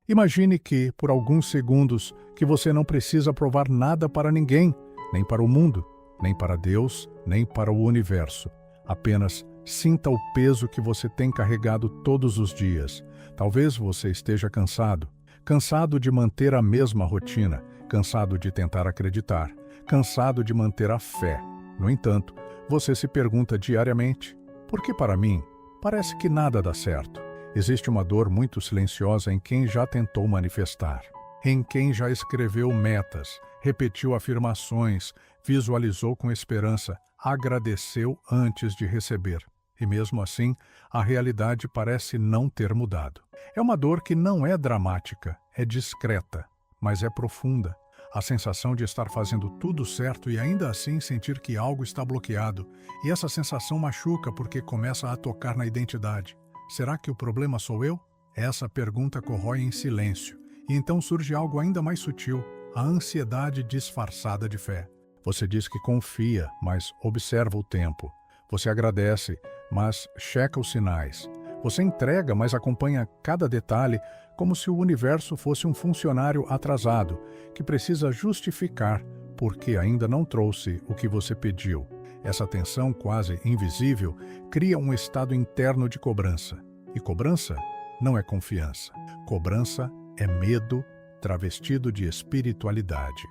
Imagine que, por alguns segundos, que você não precisa provar nada para ninguém, nem para o mundo, nem para Deus, nem para o universo. Apenas sinta o peso que você tem carregado todos os dias. Talvez você esteja cansado, cansado de manter a mesma rotina, cansado de tentar acreditar, cansado de manter a fé. No entanto, você se pergunta diariamente: por que para mim parece que nada dá certo? Existe uma dor muito silenciosa em quem já tentou manifestar, em quem já escreveu metas, repetiu afirmações, visualizou com esperança, agradeceu antes de receber. E mesmo assim, a realidade parece não ter mudado. É uma dor que não é dramática, é discreta, mas é profunda. A sensação de estar fazendo tudo certo e ainda assim sentir que algo está bloqueado. E essa sensação machuca porque começa a tocar na identidade. Será que o problema sou eu? Essa pergunta corrói em silêncio. E então surge algo ainda mais sutil, a ansiedade disfarçada de fé. Você diz que confia, mas observa o tempo. Você agradece, mas checa os sinais. Você entrega, mas acompanha cada detalhe como se o universo fosse um funcionário atrasado, que precisa justificar porque ainda não trouxe o que você pediu. Essa tensão quase invisível cria um estado interno de cobrança. E cobrança não é confiança. Cobrança é medo travestido de espiritualidade.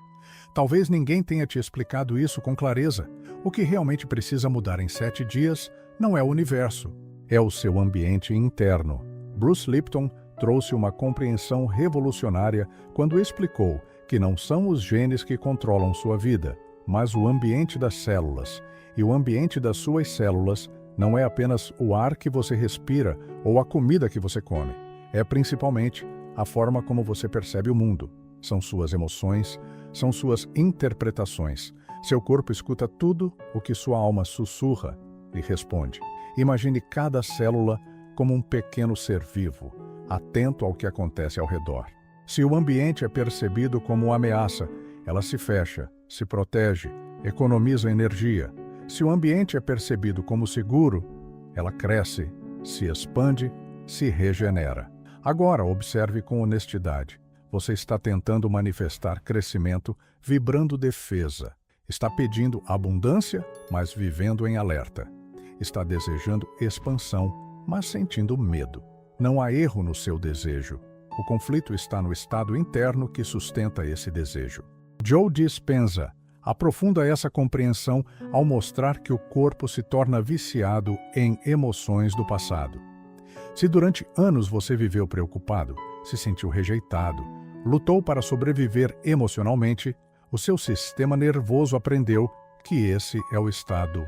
Talvez ninguém tenha te explicado isso com clareza. O que realmente precisa mudar em 7 dias não é o universo, é o seu ambiente interno. Bruce Lipton trouxe uma compreensão revolucionária quando explicou que não são os genes que controlam sua vida, mas o ambiente das células. E o ambiente das suas células não é apenas o ar que você respira ou a comida que você come. É principalmente a forma como você percebe o mundo. São suas emoções, são suas interpretações. Seu corpo escuta tudo o que sua alma sussurra e responde. Imagine cada célula como um pequeno ser vivo, atento ao que acontece ao redor. Se o ambiente é percebido como ameaça, ela se fecha, se protege, economiza energia. Se o ambiente é percebido como seguro, ela cresce, se expande, se regenera. Agora, observe com honestidade. Você está tentando manifestar crescimento, vibrando defesa. Está pedindo abundância, mas vivendo em alerta. Está desejando expansão, mas sentindo medo. Não há erro no seu desejo. O conflito está no estado interno que sustenta esse desejo. Joe Dispenza aprofunda essa compreensão ao mostrar que o corpo se torna viciado em emoções do passado. Se durante anos você viveu preocupado, se sentiu rejeitado, lutou para sobreviver emocionalmente, o seu sistema nervoso aprendeu que esse é o estado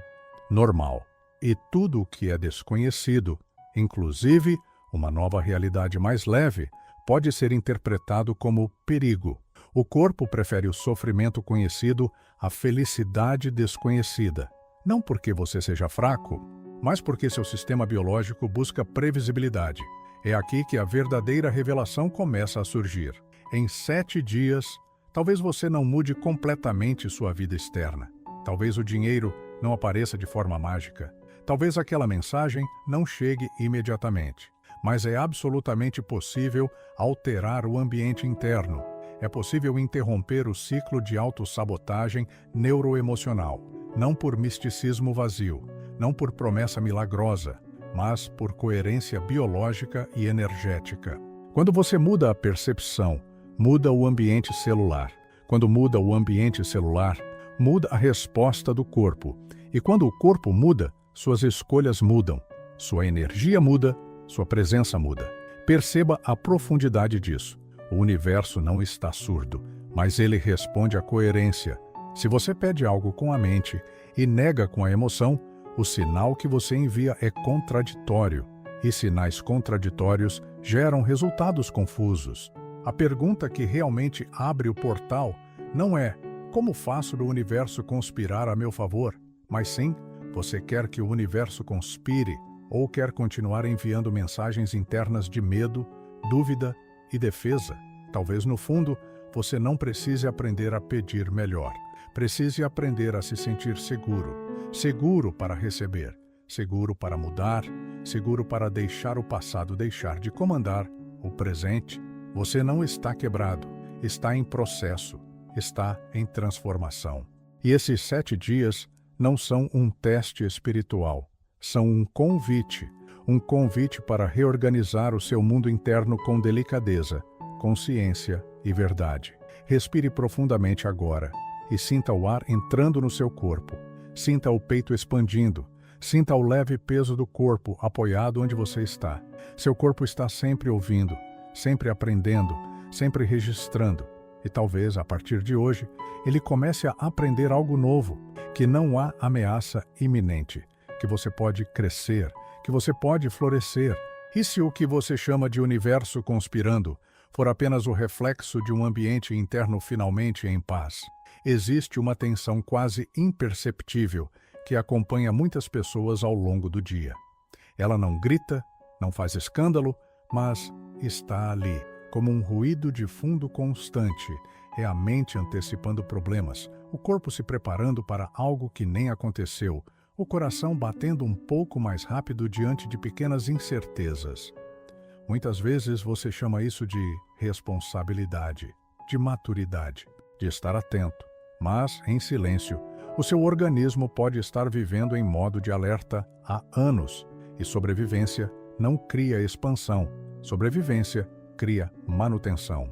normal. E tudo o que é desconhecido, inclusive uma nova realidade mais leve, pode ser interpretado como perigo. O corpo prefere o sofrimento conhecido à felicidade desconhecida. Não porque você seja fraco, mas porque seu sistema biológico busca previsibilidade. É aqui que a verdadeira revelação começa a surgir. Em 7 dias, talvez você não mude completamente sua vida externa. Talvez o dinheiro não apareça de forma mágica. Talvez aquela mensagem não chegue imediatamente. Mas é absolutamente possível alterar o ambiente interno. É possível interromper o ciclo de autossabotagem neuroemocional, não por misticismo vazio, não por promessa milagrosa, mas por coerência biológica e energética. Quando você muda a percepção, muda o ambiente celular. Quando muda o ambiente celular, muda a resposta do corpo. E quando o corpo muda, suas escolhas mudam, sua energia muda, sua presença muda. Perceba a profundidade disso. O universo não está surdo, mas ele responde à coerência. Se você pede algo com a mente e nega com a emoção, o sinal que você envia é contraditório. E sinais contraditórios geram resultados confusos. A pergunta que realmente abre o portal não é como faço do universo conspirar a meu favor, mas sim, você quer que o universo conspire ou quer continuar enviando mensagens internas de medo, dúvida e defesa? Talvez no fundo você não precise aprender a pedir melhor. Precise aprender a se sentir seguro. Seguro para receber, seguro para mudar, seguro para deixar o passado deixar de comandar o presente Você não está quebrado, está em processo, está em transformação. E esses 7 dias não são um teste espiritual, são um convite para reorganizar o seu mundo interno com delicadeza, consciência e verdade. Respire profundamente agora e sinta o ar entrando no seu corpo. Sinta o peito expandindo. Sinta o leve peso do corpo apoiado onde você está. Seu corpo está sempre ouvindo, sempre aprendendo, sempre registrando. E talvez, a partir de hoje, ele comece a aprender algo novo, que não há ameaça iminente, que você pode crescer, que você pode florescer. E se o que você chama de universo conspirando for apenas o reflexo de um ambiente interno finalmente em paz? Existe uma tensão quase imperceptível que acompanha muitas pessoas ao longo do dia. Ela não grita, não faz escândalo, mas está ali, como um ruído de fundo constante. É a mente antecipando problemas, o corpo se preparando para algo que nem aconteceu, o coração batendo um pouco mais rápido diante de pequenas incertezas. Muitas vezes você chama isso de responsabilidade, de maturidade, de estar atento. Mas, em silêncio, o seu organismo pode estar vivendo em modo de alerta há anos. E sobrevivência não cria expansão. Sobrevivência cria manutenção.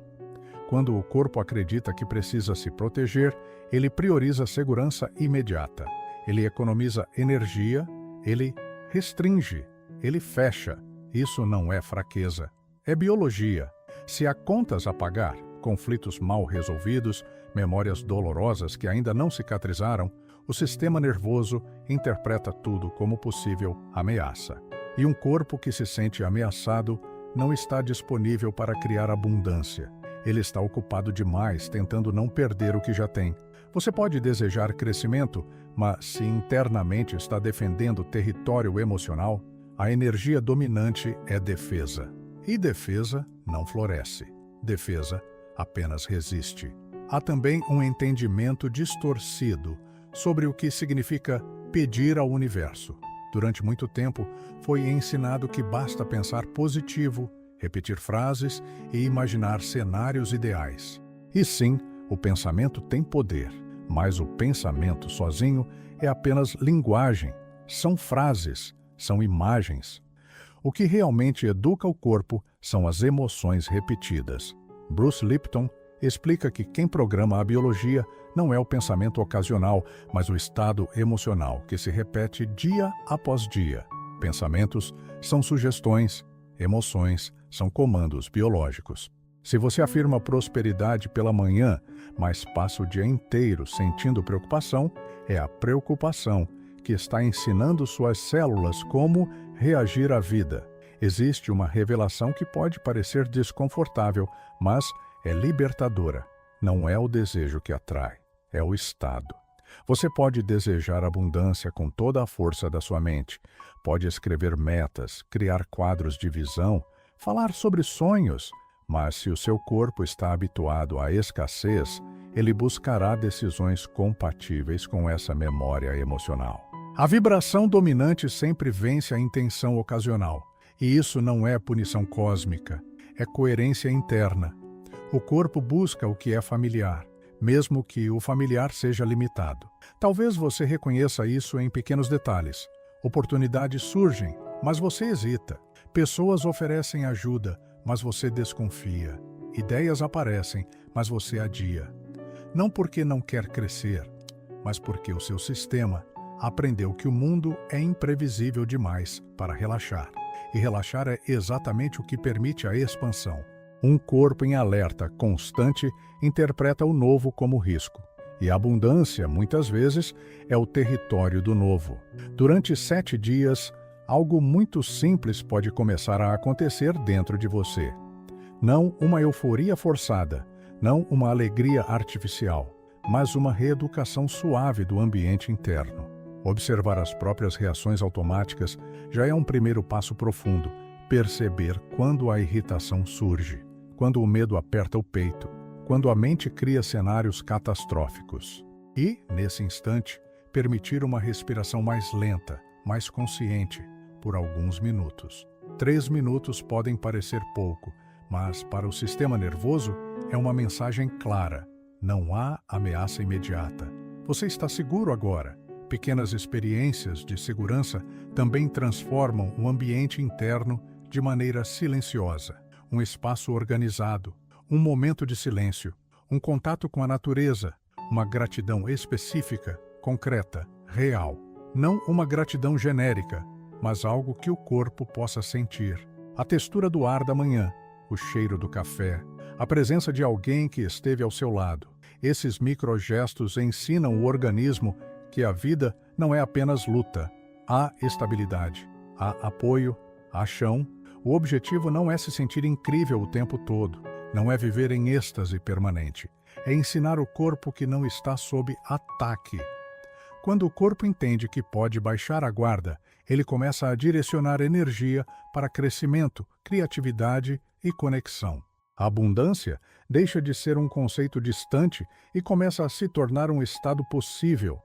Quando o corpo acredita que precisa se proteger, ele prioriza a segurança imediata. Ele economiza energia, ele restringe, ele fecha. Isso não é fraqueza, é biologia. Se há contas a pagar, conflitos mal resolvidos, memórias dolorosas que ainda não cicatrizaram, o sistema nervoso interpreta tudo como possível ameaça. E um corpo que se sente ameaçado não está disponível para criar abundância. Ele está ocupado demais tentando não perder o que já tem. Você pode desejar crescimento, mas se internamente está defendendo território emocional, a energia dominante é defesa. E defesa não floresce. Defesa apenas resiste. Há também um entendimento distorcido sobre o que significa pedir ao universo. Durante muito tempo, foi ensinado que basta pensar positivo, repetir frases e imaginar cenários ideais. E sim, o pensamento tem poder, mas o pensamento sozinho é apenas linguagem, são frases, são imagens. O que realmente educa o corpo são as emoções repetidas. Bruce Lipton explica que quem programa a biologia não é o pensamento ocasional, mas o estado emocional, que se repete dia após dia. Pensamentos são sugestões, emoções são comandos biológicos. Se você afirma prosperidade pela manhã, mas passa o dia inteiro sentindo preocupação, é a preocupação que está ensinando suas células como reagir à vida. Existe uma revelação que pode parecer desconfortável, mas é libertadora. Não é o desejo que atrai, é o estado. Você pode desejar abundância com toda a força da sua mente, pode escrever metas, criar quadros de visão, falar sobre sonhos, mas se o seu corpo está habituado à escassez, ele buscará decisões compatíveis com essa memória emocional. A vibração dominante sempre vence a intenção ocasional, e isso não é punição cósmica, é coerência interna. O corpo busca o que é familiar, mesmo que o familiar seja limitado. Talvez você reconheça isso em pequenos detalhes. Oportunidades surgem, mas você hesita. Pessoas oferecem ajuda, mas você desconfia. Ideias aparecem, mas você adia. Não porque não quer crescer, mas porque o seu sistema aprendeu que o mundo é imprevisível demais para relaxar. E relaxar é exatamente o que permite a expansão. Um corpo em alerta constante interpreta o novo como risco. E a abundância, muitas vezes, é o território do novo. Durante 7 dias, algo muito simples pode começar a acontecer dentro de você. Não uma euforia forçada, não uma alegria artificial, mas uma reeducação suave do ambiente interno. Observar as próprias reações automáticas já é um primeiro passo profundo. Perceber quando a irritação surge, quando o medo aperta o peito, quando a mente cria cenários catastróficos. E, nesse instante, permitir uma respiração mais lenta, mais consciente, por alguns minutos. 3 minutos podem parecer pouco, Mas para o sistema nervoso é uma mensagem clara. Não há ameaça imediata. Você está seguro agora. Pequenas experiências de segurança também transformam o ambiente interno de maneira silenciosa. Um espaço organizado, um momento de silêncio, um contato com a natureza, uma gratidão específica, concreta, real. Não uma gratidão genérica, mas algo que o corpo possa sentir. A textura do ar da manhã, o cheiro do café, a presença de alguém que esteve ao seu lado. Esses microgestos ensinam o organismo que a vida não é apenas luta. Há estabilidade, há apoio, há chão. O objetivo não é se sentir incrível o tempo todo, não é viver em êxtase permanente. É ensinar o corpo que não está sob ataque. Quando o corpo entende que pode baixar a guarda, ele começa a direcionar energia para crescimento, criatividade e conexão. A abundância deixa de ser um conceito distante e começa a se tornar um estado possível.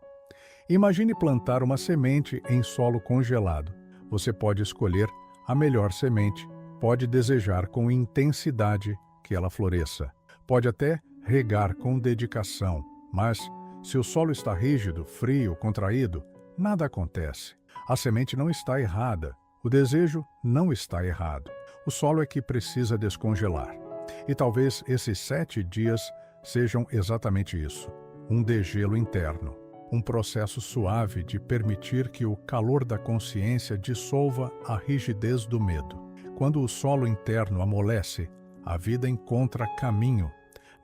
Imagine plantar uma semente em solo congelado. Você pode escolher a melhor semente, pode desejar com intensidade que ela floresça, pode até regar com dedicação, mas se o solo está rígido, frio, contraído, nada acontece. A semente não está errada, o desejo não está errado. O solo é que precisa descongelar. E talvez esses 7 dias sejam exatamente isso, um degelo interno. Um processo suave de permitir que o calor da consciência dissolva a rigidez do medo. Quando o solo interno amolece, a vida encontra caminho,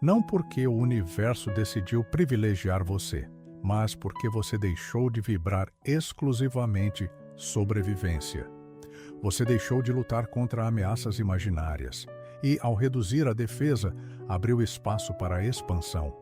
não porque o universo decidiu privilegiar você, mas porque você deixou de vibrar exclusivamente sobrevivência. Você deixou de lutar contra ameaças imaginárias e, ao reduzir a defesa, abriu espaço para a expansão.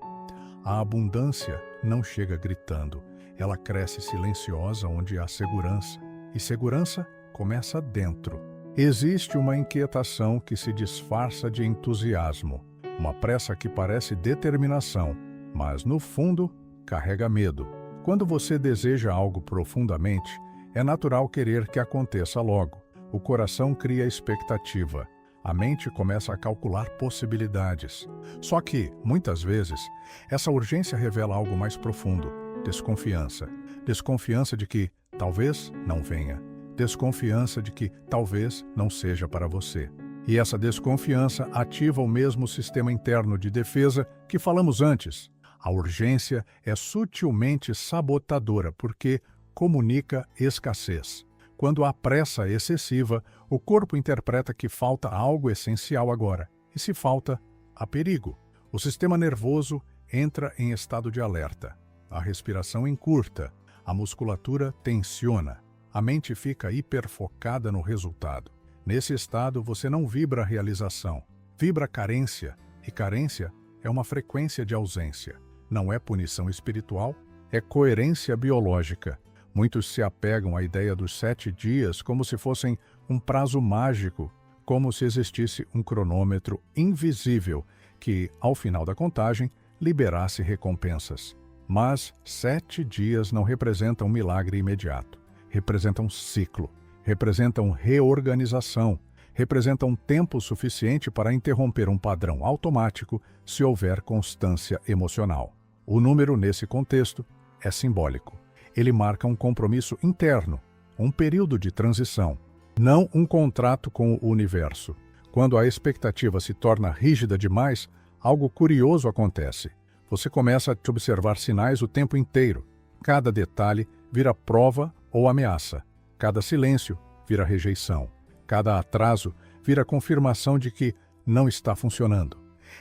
A abundância não chega gritando, ela cresce silenciosa onde há segurança, e segurança começa dentro. Existe uma inquietação que se disfarça de entusiasmo, uma pressa que parece determinação, mas no fundo carrega medo. Quando você deseja algo profundamente, é natural querer que aconteça logo. O coração cria expectativa. A mente começa a calcular possibilidades. Só que, muitas vezes, essa urgência revela algo mais profundo: desconfiança. Desconfiança de que talvez não venha. Desconfiança de que talvez não seja para você. E essa desconfiança ativa o mesmo sistema interno de defesa que falamos antes. A urgência é sutilmente sabotadora porque comunica escassez. Quando há pressa excessiva, o corpo interpreta que falta algo essencial agora. E se falta, há perigo. O sistema nervoso entra em estado de alerta. A respiração encurta, a musculatura tensiona, a mente fica hiperfocada no resultado. Nesse estado, você não vibra realização, vibra carência, e carência é uma frequência de ausência. Não é punição espiritual, é coerência biológica. Muitos se apegam à ideia dos 7 dias como se fossem um prazo mágico, como se existisse um cronômetro invisível que, ao final da contagem, liberasse recompensas. Mas 7 dias não representam um milagre imediato. Representam um ciclo, representam reorganização, representam tempo suficiente para interromper um padrão automático se houver constância emocional. O número, nesse contexto, é simbólico. Ele marca um compromisso interno, um período de transição, não um contrato com o universo. Quando a expectativa se torna rígida demais, algo curioso acontece. Você começa a te observar sinais o tempo inteiro. Cada detalhe vira prova ou ameaça. Cada silêncio vira rejeição. Cada atraso vira confirmação de que não está funcionando.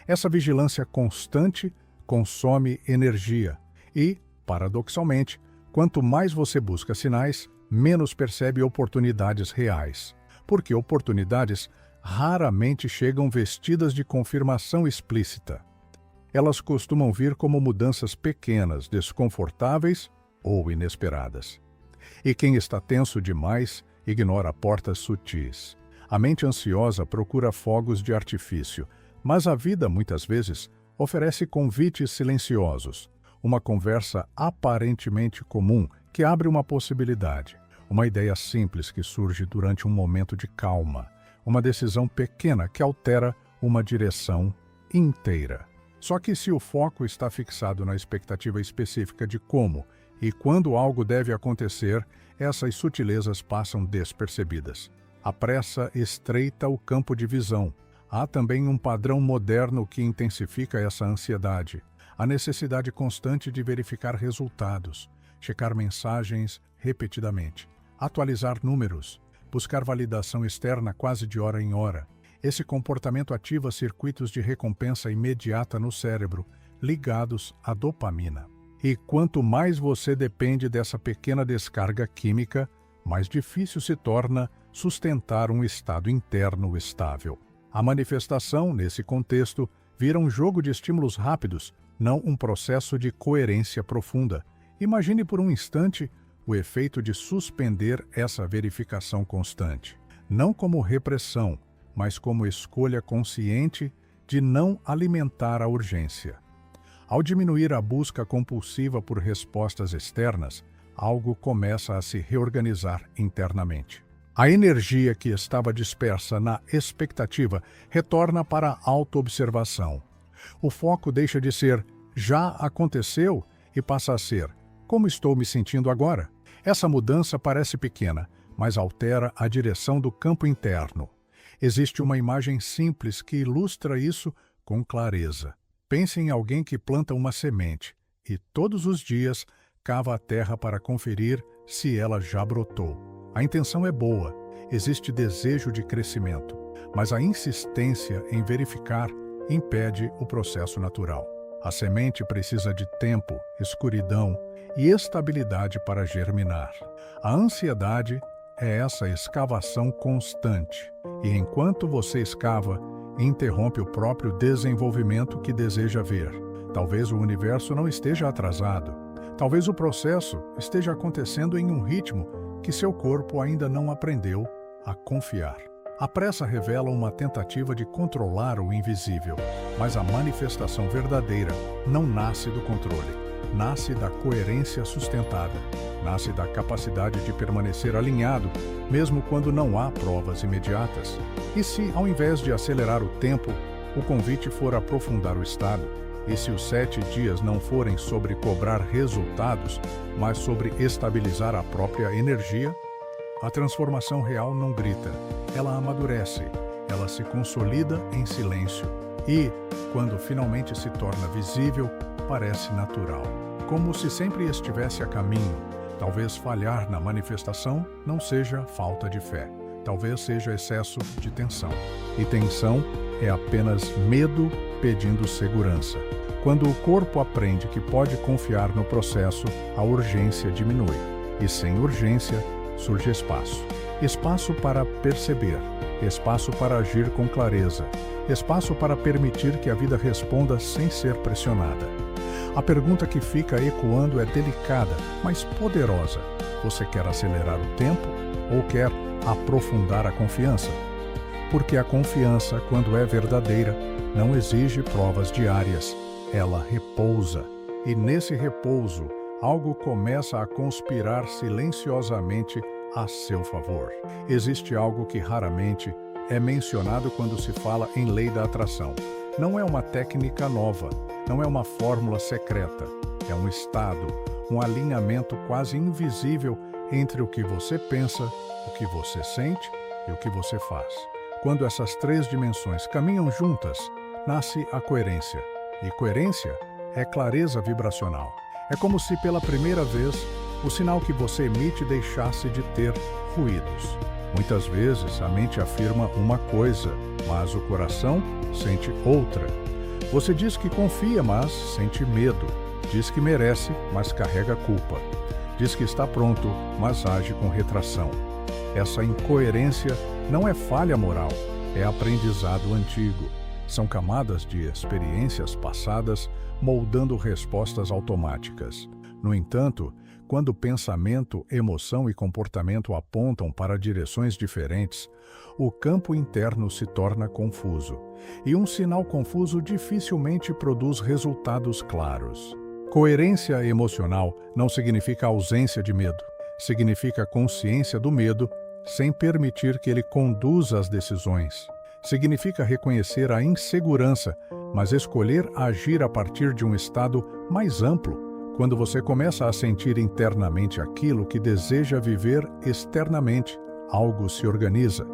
Essa vigilância constante consome energia e, paradoxalmente, quanto mais você busca sinais, menos percebe oportunidades reais. Porque oportunidades raramente chegam vestidas de confirmação explícita. Elas costumam vir como mudanças pequenas, desconfortáveis ou inesperadas. E quem está tenso demais ignora portas sutis. A mente ansiosa procura fogos de artifício, mas a vida, muitas vezes, oferece convites silenciosos. Uma conversa aparentemente comum que abre uma possibilidade. Uma ideia simples que surge durante um momento de calma. Uma decisão pequena que altera uma direção inteira. Só que se o foco está fixado na expectativa específica de como e quando algo deve acontecer, essas sutilezas passam despercebidas. A pressa estreita o campo de visão. Há também um padrão moderno que intensifica essa ansiedade. A necessidade constante de verificar resultados, checar mensagens repetidamente, atualizar números, buscar validação externa quase de hora em hora. Esse comportamento ativa circuitos de recompensa imediata no cérebro, ligados à dopamina. E quanto mais você depende dessa pequena descarga química, mais difícil se torna sustentar um estado interno estável. A manifestação, nesse contexto, vira um jogo de estímulos rápidos, não um processo de coerência profunda. Imagine por um instante o efeito de suspender essa verificação constante, não como repressão, mas como escolha consciente de não alimentar a urgência. Ao diminuir a busca compulsiva por respostas externas, algo começa a se reorganizar internamente. A energia que estava dispersa na expectativa retorna para a autoobservação. O foco deixa de ser "já aconteceu" e passa a ser "como estou me sentindo agora?". Essa mudança parece pequena, mas altera a direção do campo interno. Existe uma imagem simples que ilustra isso com clareza. Pense em alguém que planta uma semente e todos os dias cava a terra para conferir se ela já brotou. A intenção é boa, existe desejo de crescimento, mas a insistência em verificar impede o processo natural. A semente precisa de tempo, escuridão e estabilidade para germinar. A ansiedade é essa escavação constante, e enquanto você escava, interrompe o próprio desenvolvimento que deseja ver. Talvez o universo não esteja atrasado. Talvez o processo esteja acontecendo em um ritmo que seu corpo ainda não aprendeu a confiar. A pressa revela uma tentativa de controlar o invisível, mas a manifestação verdadeira não nasce do controle. Nasce da coerência sustentada, nasce da capacidade de permanecer alinhado, mesmo quando não há provas imediatas. E se, ao invés de acelerar o tempo, o convite for aprofundar o estado, e se os 7 dias não forem sobre cobrar resultados, mas sobre estabilizar a própria energia, a transformação real não grita, ela amadurece, ela se consolida em silêncio e, quando finalmente se torna visível, parece natural, como se sempre estivesse a caminho. Talvez falhar na manifestação não seja falta de fé, talvez seja excesso de tensão. E tensão é apenas medo pedindo segurança. Quando o corpo aprende que pode confiar no processo, a urgência diminui. E sem urgência, surge espaço. Espaço para perceber, espaço para agir com clareza, espaço para permitir que a vida responda sem ser pressionada. A pergunta que fica ecoando é delicada, mas poderosa. Você quer acelerar o tempo ou quer aprofundar a confiança? Porque a confiança, quando é verdadeira, não exige provas diárias. Ela repousa. E nesse repouso, algo começa a conspirar silenciosamente a seu favor. Existe algo que raramente é mencionado quando se fala em lei da atração. Não é uma técnica nova, não é uma fórmula secreta. É um estado, um alinhamento quase invisível entre o que você pensa, o que você sente e o que você faz. Quando essas 3 dimensões caminham juntas, nasce a coerência. E coerência é clareza vibracional. É como se pela primeira vez o sinal que você emite deixasse de ter ruídos. Muitas vezes a mente afirma uma coisa, mas o coração sente outra. Você diz que confia, mas sente medo. Diz que merece, mas carrega culpa. Diz que está pronto, mas age com retração. Essa incoerência não é falha moral, é aprendizado antigo. São camadas de experiências passadas moldando respostas automáticas. No entanto, quando pensamento, emoção e comportamento apontam para direções diferentes, o campo interno se torna confuso, e um sinal confuso dificilmente produz resultados claros. Coerência emocional não significa ausência de medo, significa consciência do medo sem permitir que ele conduza as decisões. Significa reconhecer a insegurança, mas escolher agir a partir de um estado mais amplo, quando você começa a sentir internamente aquilo que deseja viver externamente, algo se organiza.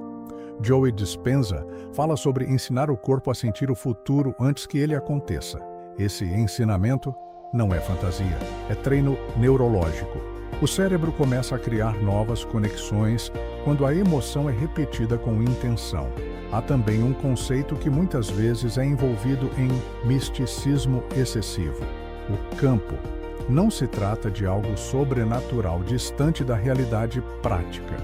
Joe Dispenza fala sobre ensinar o corpo a sentir o futuro antes que ele aconteça. Esse ensinamento não é fantasia, é treino neurológico. O cérebro começa a criar novas conexões quando a emoção é repetida com intenção. Há também um conceito que muitas vezes é envolvido em misticismo excessivo: o campo. Não se trata de algo sobrenatural distante da realidade prática.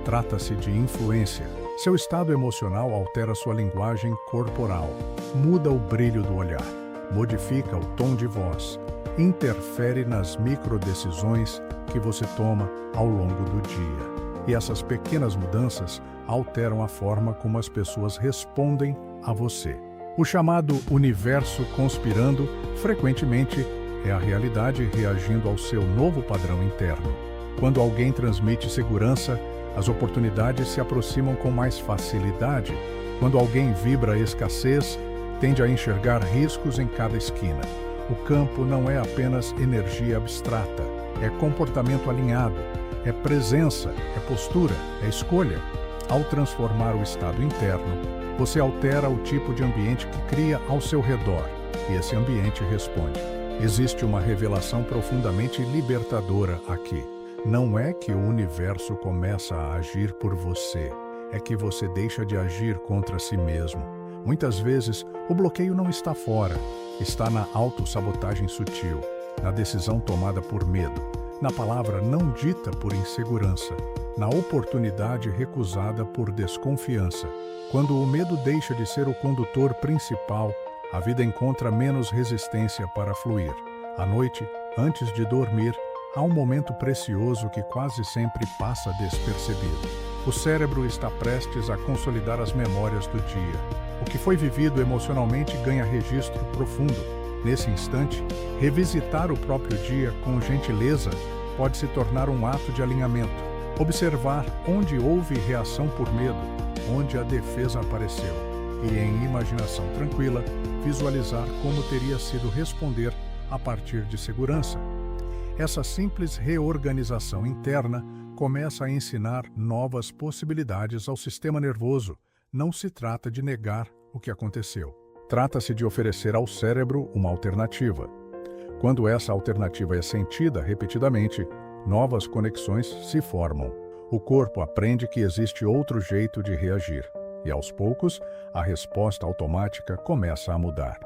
Trata-se de influência. Seu estado emocional altera sua linguagem corporal, muda o brilho do olhar, modifica o tom de voz, interfere nas microdecisões que você toma ao longo do dia. E essas pequenas mudanças alteram a forma como as pessoas respondem a você. O chamado universo conspirando frequentemente é a realidade reagindo ao seu novo padrão interno. Quando alguém transmite segurança, as oportunidades se aproximam com mais facilidade. Quando alguém vibra escassez, tende a enxergar riscos em cada esquina. O campo não é apenas energia abstrata, é comportamento alinhado, é presença, é postura, é escolha. Ao transformar o estado interno, você altera o tipo de ambiente que cria ao seu redor, e esse ambiente responde. Existe uma revelação profundamente libertadora aqui. Não é que o universo começa a agir por você, é que você deixa de agir contra si mesmo. Muitas vezes, o bloqueio não está fora, está na autossabotagem sutil, na decisão tomada por medo, na palavra não dita por insegurança, na oportunidade recusada por desconfiança. Quando o medo deixa de ser o condutor principal, a vida encontra menos resistência para fluir. À noite, antes de dormir, há um momento precioso que quase sempre passa despercebido. O cérebro está prestes a consolidar as memórias do dia. O que foi vivido emocionalmente ganha registro profundo. Nesse instante, revisitar o próprio dia com gentileza pode se tornar um ato de alinhamento. Observar onde houve reação por medo, onde a defesa apareceu, e em imaginação tranquila, visualizar como teria sido responder a partir de segurança. Essa simples reorganização interna começa a ensinar novas possibilidades ao sistema nervoso. Não se trata de negar o que aconteceu. Trata-se de oferecer ao cérebro uma alternativa. Quando essa alternativa é sentida repetidamente, novas conexões se formam. O corpo aprende que existe outro jeito de reagir, e aos poucos, a resposta automática começa a mudar.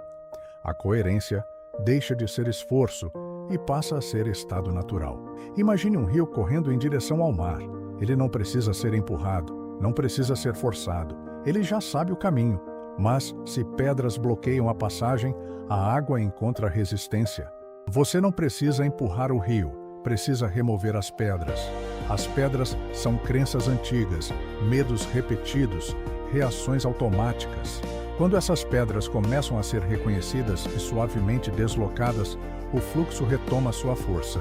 A coerência deixa de ser esforço e passa a ser estado natural. Imagine um rio correndo em direção ao mar. Ele não precisa ser empurrado, não precisa ser forçado. Ele já sabe o caminho. Mas, se pedras bloqueiam a passagem, a água encontra resistência. Você não precisa empurrar o rio, precisa remover as pedras. As pedras são crenças antigas, medos repetidos, reações automáticas. Quando essas pedras começam a ser reconhecidas e suavemente deslocadas, o fluxo retoma sua força.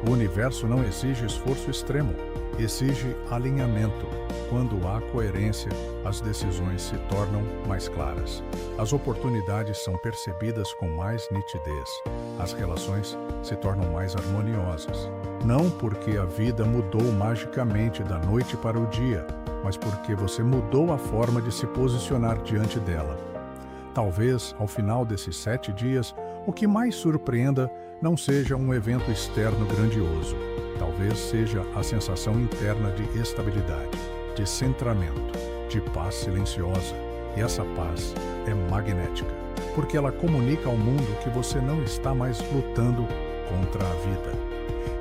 O universo não exige esforço extremo, exige alinhamento. Quando há coerência, as decisões se tornam mais claras. As oportunidades são percebidas com mais nitidez. As relações se tornam mais harmoniosas. Não porque a vida mudou magicamente da noite para o dia, mas porque você mudou a forma de se posicionar diante dela. Talvez, ao final desses 7 dias, o que mais surpreenda não seja um evento externo grandioso. Talvez seja a sensação interna de estabilidade, de centramento, de paz silenciosa. E essa paz é magnética, porque ela comunica ao mundo que você não está mais lutando contra a vida.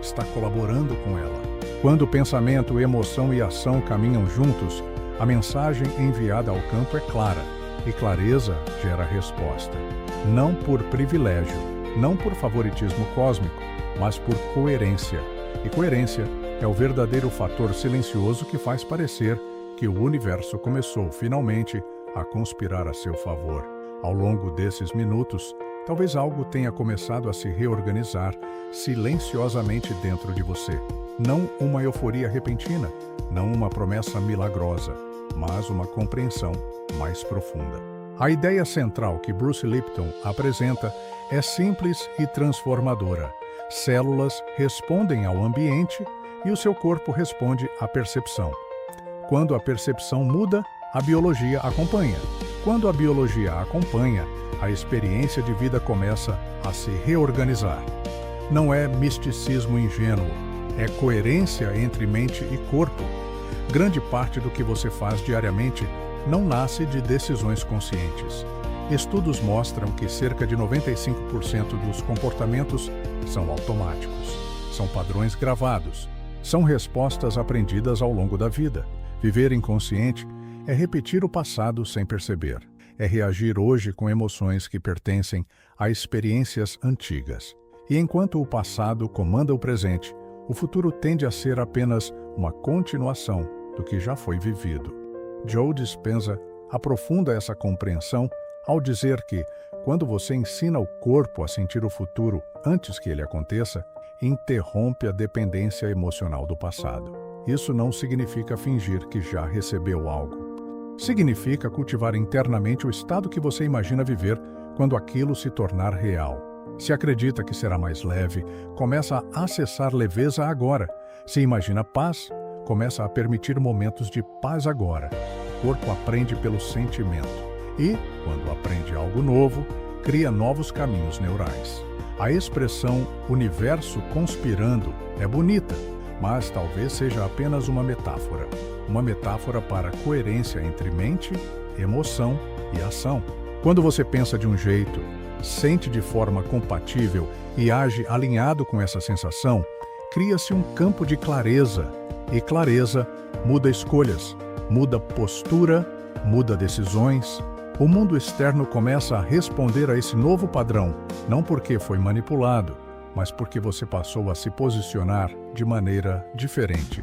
Está colaborando com ela. Quando pensamento, emoção e ação caminham juntos, a mensagem enviada ao campo é clara, e clareza gera resposta. Não por privilégio, não por favoritismo cósmico, mas por coerência. E coerência é o verdadeiro fator silencioso que faz parecer que o universo começou finalmente a conspirar a seu favor. Ao longo desses minutos, talvez algo tenha começado a se reorganizar silenciosamente dentro de você. Não uma euforia repentina, não uma promessa milagrosa, mas uma compreensão mais profunda. A ideia central que Bruce Lipton apresenta é simples e transformadora. Células respondem ao ambiente e o seu corpo responde à percepção. Quando a percepção muda, a biologia acompanha. Quando a biologia acompanha, a experiência de vida começa a se reorganizar. Não é misticismo ingênuo, é coerência entre mente e corpo. Grande parte do que você faz diariamente não nasce de decisões conscientes. Estudos mostram que cerca de 95% dos comportamentos são automáticos, são padrões gravados, são respostas aprendidas ao longo da vida. Viver inconsciente é repetir o passado sem perceber, é reagir hoje com emoções que pertencem a experiências antigas. E enquanto o passado comanda o presente, o futuro tende a ser apenas uma continuação do que já foi vivido. Joe Dispenza aprofunda essa compreensão ao dizer que, quando você ensina o corpo a sentir o futuro antes que ele aconteça, interrompe a dependência emocional do passado. Isso não significa fingir que já recebeu algo. Significa cultivar internamente o estado que você imagina viver quando aquilo se tornar real. Se acredita que será mais leve, começa a acessar leveza agora. Se imagina paz, começa a permitir momentos de paz agora. O corpo aprende pelo sentimento. E, quando aprende algo novo, cria novos caminhos neurais. A expressão universo conspirando é bonita, mas talvez seja apenas uma metáfora para coerência entre mente, emoção e ação. Quando você pensa de um jeito, sente de forma compatível e age alinhado com essa sensação, cria-se um campo de clareza, e clareza muda escolhas, muda postura, muda decisões. O mundo externo começa a responder a esse novo padrão, não porque foi manipulado, mas porque você passou a se posicionar de maneira diferente.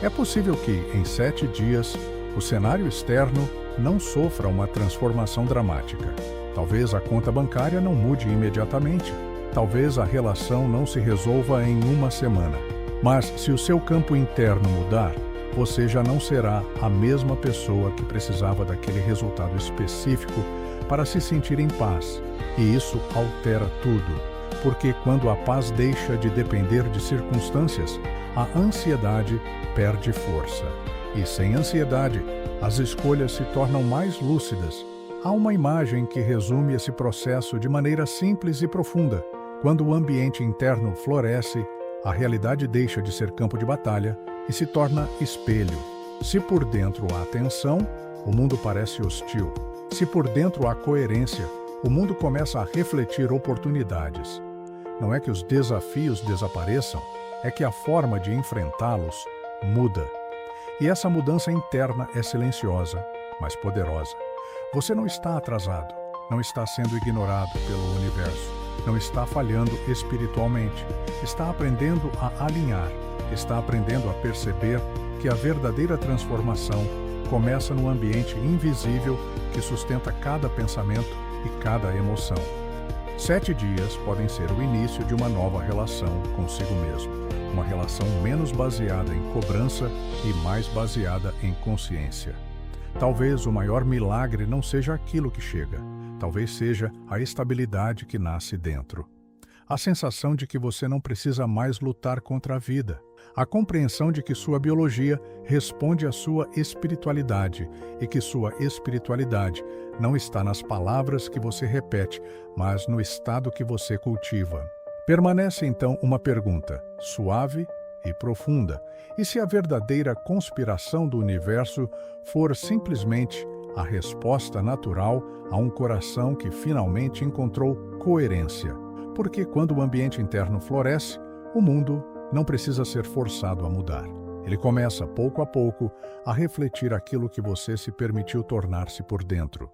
É possível que, em 7 dias, o cenário externo não sofra uma transformação dramática. Talvez a conta bancária não mude imediatamente. Talvez a relação não se resolva em uma semana. Mas, se o seu campo interno mudar, você já não será a mesma pessoa que precisava daquele resultado específico para se sentir em paz. E isso altera tudo, porque quando a paz deixa de depender de circunstâncias, a ansiedade perde força. E sem ansiedade, as escolhas se tornam mais lúcidas. Há uma imagem que resume esse processo de maneira simples e profunda. Quando o ambiente interno floresce, a realidade deixa de ser campo de batalha e se torna espelho. Se por dentro há tensão, o mundo parece hostil. Se por dentro há coerência, o mundo começa a refletir oportunidades. Não é que os desafios desapareçam, é que a forma de enfrentá-los muda. E essa mudança interna é silenciosa, mas poderosa. Você não está atrasado, não está sendo ignorado pelo universo, não está falhando espiritualmente, está aprendendo a alinhar, está aprendendo a perceber que a verdadeira transformação começa no ambiente invisível que sustenta cada pensamento e cada emoção. 7 dias podem ser o início de uma nova relação consigo mesmo, uma relação menos baseada em cobrança e mais baseada em consciência. Talvez o maior milagre não seja aquilo que chega, talvez seja a estabilidade que nasce dentro. A sensação de que você não precisa mais lutar contra a vida. A compreensão de que sua biologia responde à sua espiritualidade e que sua espiritualidade não está nas palavras que você repete, mas no estado que você cultiva. Permanece então uma pergunta, suave e profunda. E se a verdadeira conspiração do universo for simplesmente a resposta natural a um coração que finalmente encontrou coerência? Porque quando o ambiente interno floresce, o mundo não precisa ser forçado a mudar. Ele começa, pouco a pouco, a refletir aquilo que você se permitiu tornar-se por dentro.